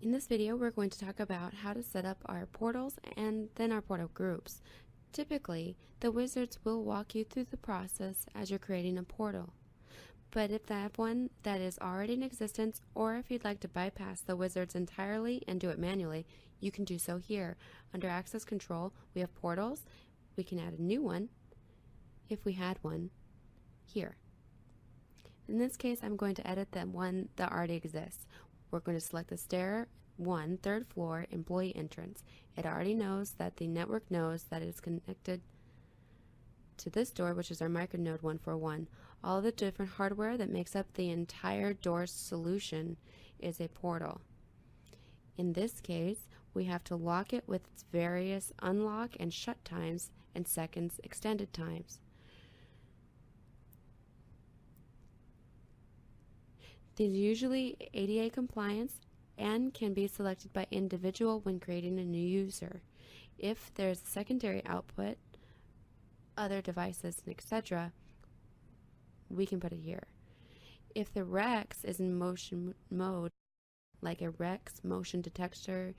In this video, we're going to talk about how to set up our portals and then our portal groups. Typically, the wizards will walk you through the process as you're creating a portal. But if they have one that is already in existence, or if you'd like to bypass the wizards entirely and do it manually, you can do so here. Under Access Control, we have portals. We can add a new one, if we had one, here. In this case, I'm going to edit the one that already exists. We're going to select the Stair 1, 3rd floor, employee entrance. It already knows that the network knows that it's connected to this door, which is our micronode 141. All of the different hardware that makes up the entire door solution is a portal. In this case, we have to lock it with its various unlock and shut times and seconds extended times. These are usually ADA compliance and can be selected by individual when creating a new user. If there's a secondary output, other devices, etc., we can put it here. If the Rex is in motion mode, like a Rex motion detector,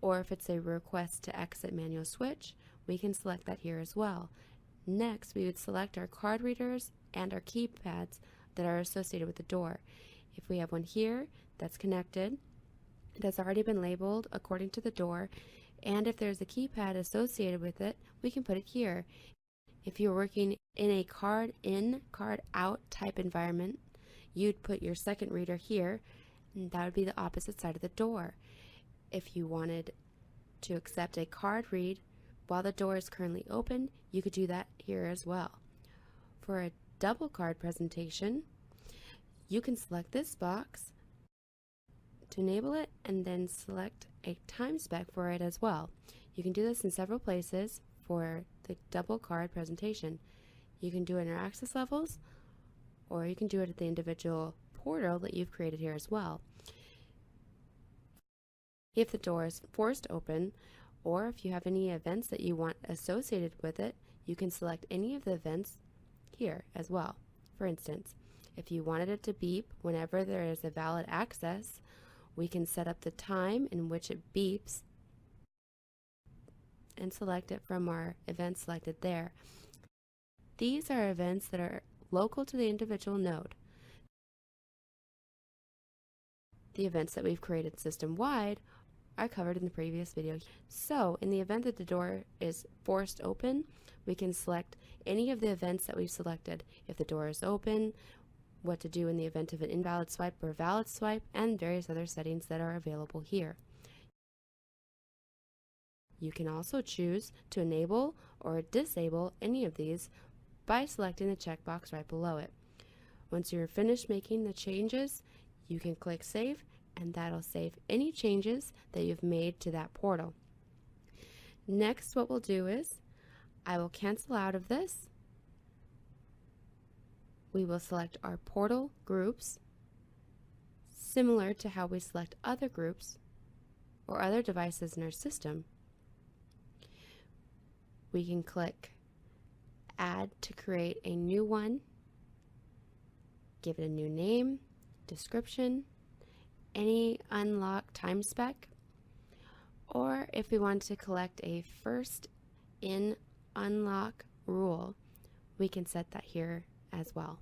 or if it's a request to exit manual switch, we can select that here as well. Next, we would select our card readers and our keypads that are associated with the door. If we have one here that's connected, that's already been labeled according to the door, and if there's a keypad associated with it, we can put it here. If you're working in a card in, card out type environment, you'd put your second reader here, and that would be the opposite side of the door. If you wanted to accept a card read while the door is currently open, you could do that here as well. For a double card presentation, you can select this box to enable it and then select a time spec for it as well. You can do this in several places for the double card presentation. You can do it in your access levels, or you can do it at the individual portal that you've created here as well. If the door is forced open, or if you have any events that you want associated with it, you can select any of the events here as well. For instance, if you wanted it to beep whenever there is a valid access, we can set up the time in which it beeps and select it from our events selected there. These are events that are local to the individual node. The events that we've created system-wide are covered in the previous video. So, in the event that the door is forced open, we can select any of the events that we've selected. If the door is open, what to do in the event of an invalid swipe or valid swipe, and various other settings that are available here. You can also choose to enable or disable any of these by selecting the checkbox right below it. Once you're finished making the changes, you can click Save, and that'll save any changes that you've made to that portal. Next, what we'll do is I will cancel out of this. We will select our portal groups, similar to how we select other groups or other devices in our system. We can click Add to create a new one, give it a new name, description, any unlock time spec, or if we want to collect a first in unlock rule, we can set that here as well.